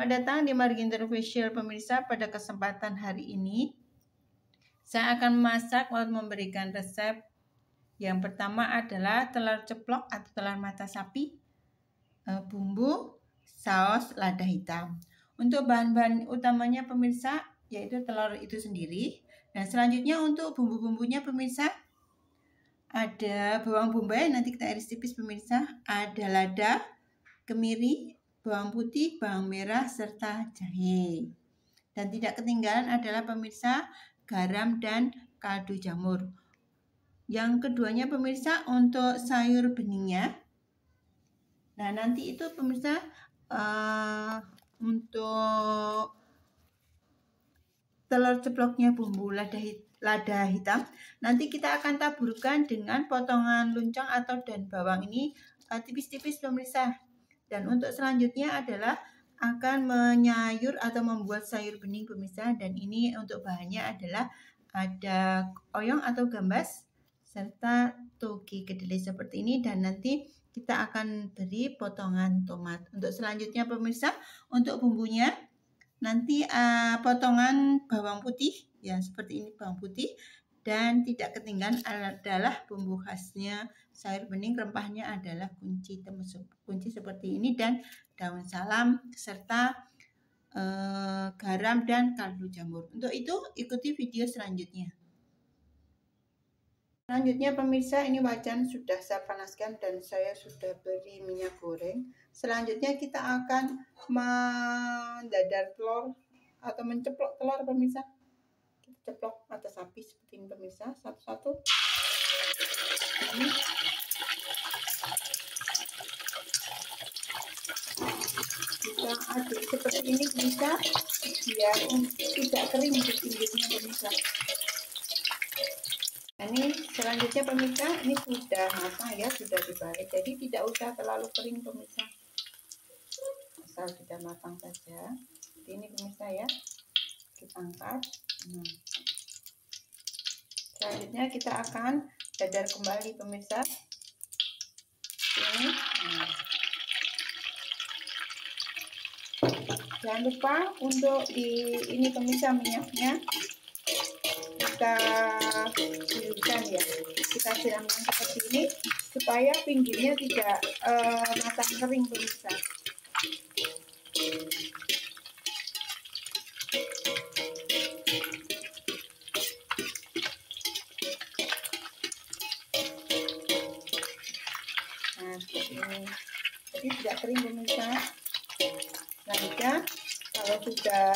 Selamat datang di Marginter Official pemirsa. Pada kesempatan hari ini saya akan memasak atau memberikan resep. Yang pertama adalah telur ceplok atau telur mata sapi, bumbu, saus lada hitam. Untuk bahan-bahan utamanya pemirsa yaitu telur itu sendiri. Dan selanjutnya untuk bumbu-bumbunya pemirsa ada bawang bombay, nanti kita iris tipis pemirsa, ada lada, kemiri, bawang putih, bawang merah, serta jahe. Dan tidak ketinggalan adalah pemirsa garam dan kaldu jamur. Yang keduanya pemirsa untuk sayur beningnya. Nah nanti itu pemirsa untuk telur ceploknya bumbu lada hitam. Nanti kita akan taburkan dengan potongan luncang atau daun bawang ini tipis-tipis pemirsa. Dan untuk selanjutnya adalah akan menyayur atau membuat sayur bening pemirsa. Dan ini untuk bahannya adalah ada oyong atau gambas serta toge kedelai seperti ini. Dan nanti kita akan beri potongan tomat. Untuk selanjutnya pemirsa, untuk bumbunya nanti potongan bawang putih ya seperti ini, bawang putih, dan tidak ketinggalan adalah bumbu khasnya sayur bening, rempahnya adalah kunci seperti ini dan daun salam serta garam dan kaldu jamur. Untuk itu ikuti video selanjutnya. Selanjutnya pemirsa, ini wajan sudah saya panaskan dan saya sudah beri minyak goreng. Selanjutnya kita akan mendadar telur atau menceplok telur pemirsa. Kita ceplok mata sapi seperti ini pemirsa, satu-satu. Ini. Kita aduk seperti ini pemirsa, biar tidak kering di pinggirnya pemirsa. Ini selanjutnya pemirsa, ini sudah matang ya, sudah dibalik, jadi tidak usah terlalu kering pemirsa, asal sudah matang saja. Seperti ini pemirsa ya, kita angkat. Selanjutnya kita akan dadar kembali pemirsa. Ini. Jangan lupa untuk ini pemirsa, minyaknya kita siramkan ya, kita siramkan seperti ini supaya pinggirnya tidak matang kering pemirsa. Nah seperti ini, jadi tidak kering pemirsa. Selanjutnya kalau sudah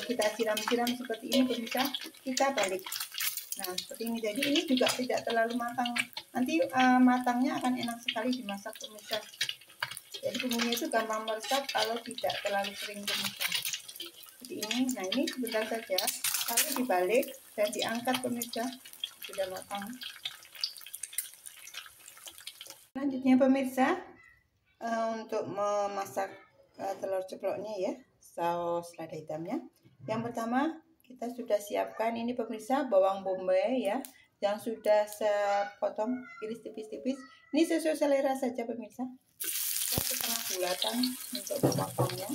kita siram-siram seperti ini pemirsa, kita balik. Nah seperti ini, jadi ini juga tidak terlalu matang, nanti matangnya akan enak sekali dimasak pemirsa. Jadi bumbunya itu gampang meresap kalau tidak terlalu kering pemirsa. Seperti ini. Nah ini sebentar saja, lalu dibalik dan diangkat pemirsa, sudah matang. Selanjutnya pemirsa, untuk memasak telur ceploknya ya, saus lada hitamnya. Yang pertama kita sudah siapkan ini pemirsa bawang bombay ya, yang sudah saya potong iris tipis-tipis. Ini sesuai selera saja pemirsa. Kita setengah bulatan untuk memotongnya.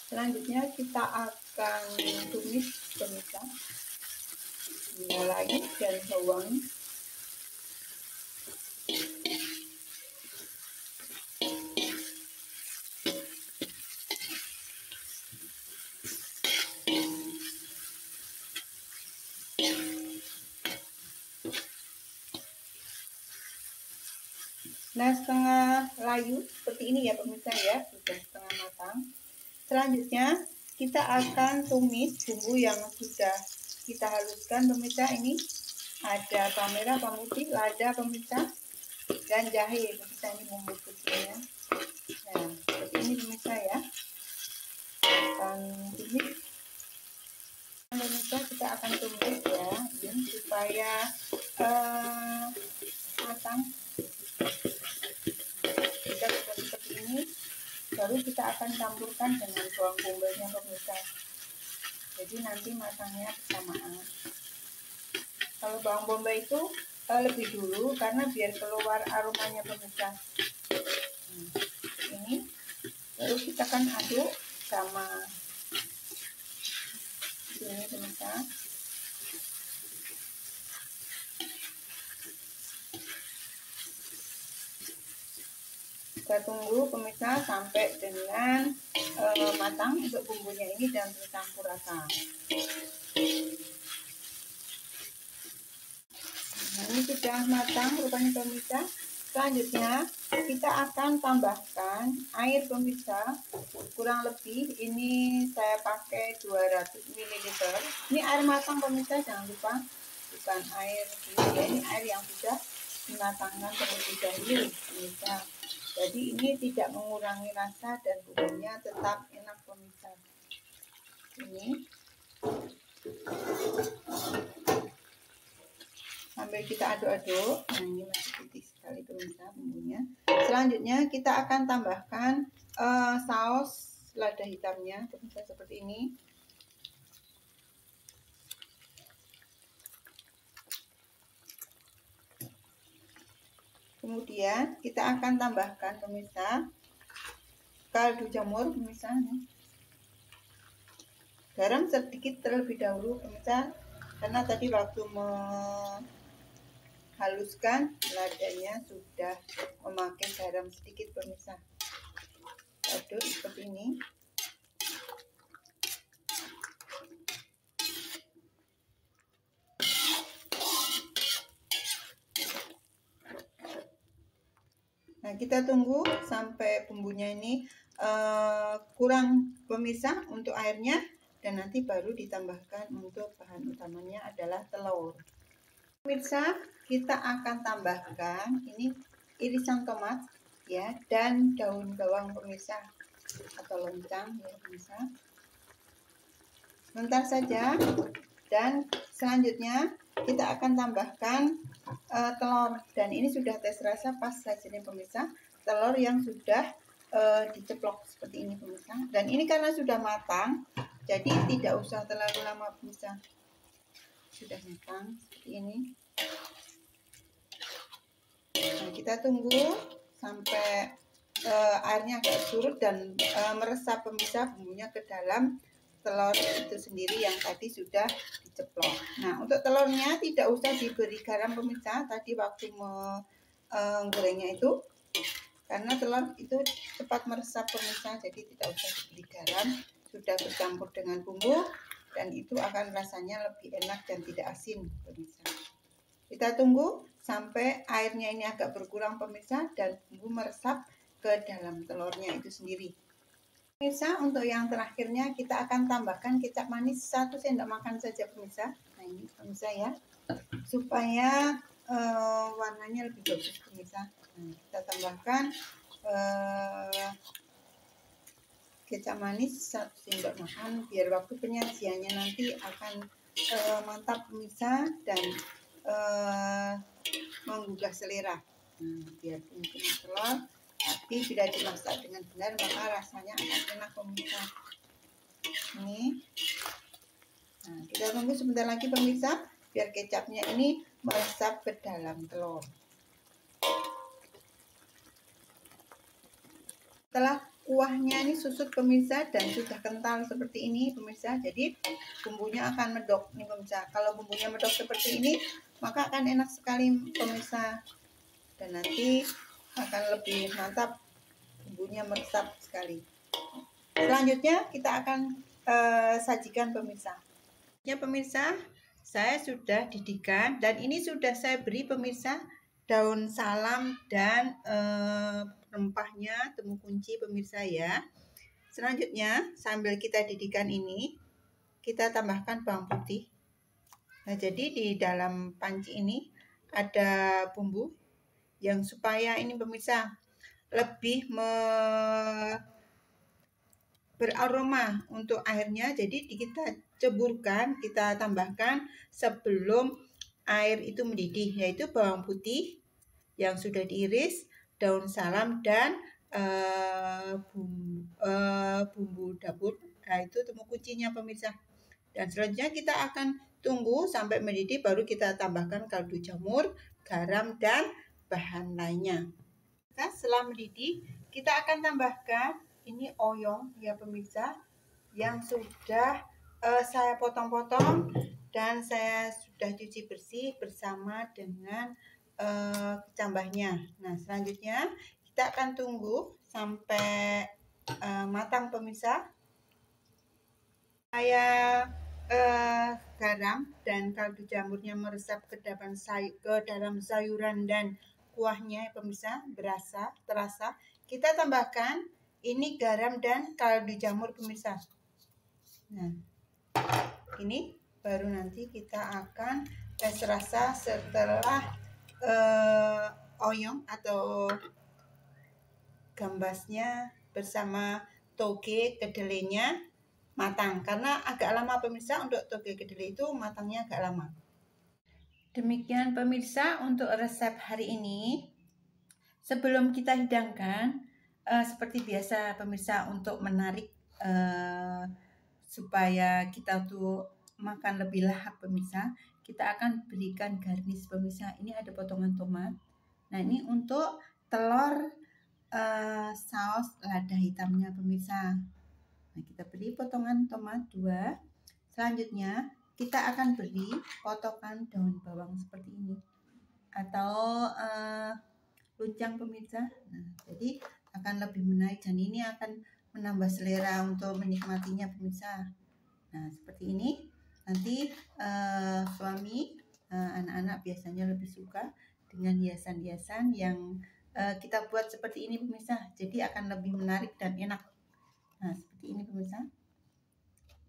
Selanjutnya kita akan tumis pemirsa, minyak lagi dan bawang. Nah setengah layu seperti ini ya pemirsa ya, sudah setengah matang. Selanjutnya kita akan tumis bumbu yang sudah kita haluskan pemirsa. Ini ada bawang merah, bawang putih, lada pemirsa, dan jahe pemirsa, ini bumbu putihnya. Nah seperti ini pemirsa ya, akan tumis pemirsa, kita akan tumis ya ini supaya matang. Kita sudah seperti ini, baru kita akan campurkan dengan bawang bombaynya pemirsa, jadi nanti matangnya bersamaan. Kalau bawang bombay itu lebih dulu karena biar keluar aromanya pemirsa. Ini Lalu kita akan aduk sama ini pemirsa. Kita tunggu pemirsa sampai dengan matang untuk bumbunya ini dan bercampur rata. Nah, ini sudah matang rupanya pemirsa. Selanjutnya kita akan tambahkan air pemirsa. Kurang lebih ini saya pakai 200 ml. Ini air matang pemirsa, jangan lupa, bukan air ya, ini air yang sudah dimatangkan terlebih dahulu pemirsa. Jadi ini tidak mengurangi rasa dan bumbunya tetap enak pemirsa. Ini sambil kita aduk-aduk. Nah, ini masih putih sekali pemirsa bumbunya. Selanjutnya kita akan tambahkan saus lada hitamnya pemirsa seperti ini. Kemudian kita akan tambahkan pemirsa kaldu jamur pemirsa. Garam sedikit terlebih dahulu pemirsa, karena tadi waktu haluskan ladanya sudah memakai garam sedikit pemirsa. Aduk seperti ini. Nah, kita tunggu sampai bumbunya ini kurang pemirsa untuk airnya, dan nanti baru ditambahkan untuk bahan utamanya adalah telur. Pemirsa, kita akan tambahkan ini irisan tomat ya, dan daun bawang pemirsa, atau loncang ya pemirsa. Sebentar saja, dan selanjutnya kita akan tambahkan telur, dan ini sudah tes rasa pas saja nih pemirsa, telur yang sudah diceplok seperti ini pemirsa. Dan ini karena sudah matang, jadi tidak usah terlalu lama pemirsa. Sudah matang seperti ini. Nah, kita tunggu sampai airnya agak surut dan meresap pemirsa bumbunya ke dalam telur itu sendiri yang tadi sudah diceplok. Nah, untuk telurnya tidak usah diberi garam pemirsa tadi waktu menggorengnya itu, karena telur itu cepat meresap pemirsa, jadi tidak usah diberi garam, sudah bercampur dengan bumbu dan itu akan rasanya lebih enak dan tidak asin pemirsa. Kita tunggu sampai airnya ini agak berkurang pemirsa dan bumbu meresap ke dalam telurnya itu sendiri. Pemirsa, untuk yang terakhirnya kita akan tambahkan kecap manis 1 sendok makan saja pemirsa. Nah, ini pemirsa ya, supaya warnanya lebih bagus pemirsa. Nah, kita tambahkan kecap manis 1 sendok makan biar waktu penyajiannya nanti akan mantap pemirsa dan menggugah selera. Nah, biar mungkin telur, tapi bila dimasak dengan benar maka rasanya akan enak pemirsa. Ini, nah, kita tunggu sebentar lagi pemirsa biar kecapnya ini meresap ke dalam telur. Setelah kuahnya ini susut pemirsa dan sudah kental seperti ini pemirsa, jadi bumbunya akan medok nih pemirsa. Kalau bumbunya medok seperti ini maka akan enak sekali pemirsa, dan nanti akan lebih mantap, bumbunya meresap sekali. Selanjutnya kita akan sajikan pemirsa. Ya pemirsa, saya sudah didihkan dan ini sudah saya beri pemirsa daun salam dan rempahnya temu kunci pemirsa ya. Selanjutnya sambil kita didihkan ini kita tambahkan bawang putih. Nah, jadi di dalam panci ini ada bumbu yang supaya ini pemirsa lebih beraroma untuk airnya, jadi kita ceburkan, kita tambahkan sebelum air itu mendidih, yaitu bawang putih yang sudah diiris, daun salam dan bumbu dapur. Nah, itu temu kuncinya pemirsa. Dan selanjutnya kita akan tunggu sampai mendidih, baru kita tambahkan kaldu jamur, garam dan bahan lainnya. Setelah mendidih kita akan tambahkan ini oyong ya pemirsa, yang sudah saya potong-potong dan saya sudah cuci bersih bersama dengan kecambahnya. Nah, selanjutnya kita akan tunggu sampai matang pemirsa. Saya garam dan kaldu jamurnya meresap ke dalam sayuran dan kuahnya pemirsa, terasa. Kita tambahkan ini garam dan kaldu jamur pemirsa. Nah, ini baru nanti kita akan tes rasa setelah oyong atau gambasnya bersama toge kedelainya matang, karena agak lama pemirsa, untuk toge kedelai itu matangnya agak lama. Demikian pemirsa untuk resep hari ini. Sebelum kita hidangkan, seperti biasa pemirsa, untuk menarik supaya kita tuh makan lebih lahap pemirsa, kita akan berikan garnish pemirsa. Ini ada potongan tomat. Nah, ini untuk telur saus lada hitamnya pemirsa. Nah, kita beri potongan tomat 2. Selanjutnya kita akan beri potongan daun bawang seperti ini, atau luncang pemirsa. Nah, jadi akan lebih menarik dan ini akan menambah selera untuk menikmatinya pemirsa. Nah, seperti ini. Nanti suami, anak-anak biasanya lebih suka dengan hiasan-hiasan yang kita buat seperti ini pemirsa. Jadi akan lebih menarik dan enak. Nah, seperti ini pemirsa.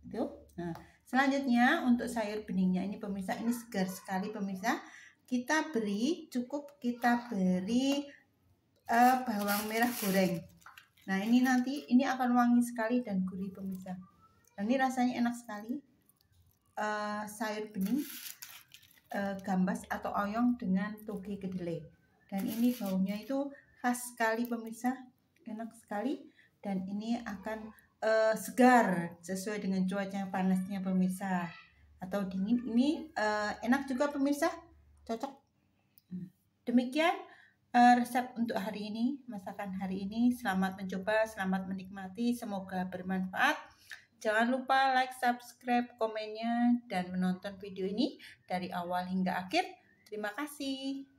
Itu. Nah, selanjutnya untuk sayur beningnya ini pemirsa, ini segar sekali pemirsa. Kita beri bawang merah goreng. Nah, ini nanti ini akan wangi sekali dan gurih pemirsa. Dan ini rasanya enak sekali. Sayur bening, gambas atau oyong dengan toge kedelai. Dan ini baunya itu khas sekali pemirsa, enak sekali. Dan ini akan segar sesuai dengan cuaca panasnya pemirsa atau dingin. Ini enak juga pemirsa, cocok. Demikian resep untuk hari ini, masakan hari ini. Selamat mencoba, selamat menikmati, semoga bermanfaat. Jangan lupa like, subscribe, komennya, dan menonton video ini dari awal hingga akhir. Terima kasih.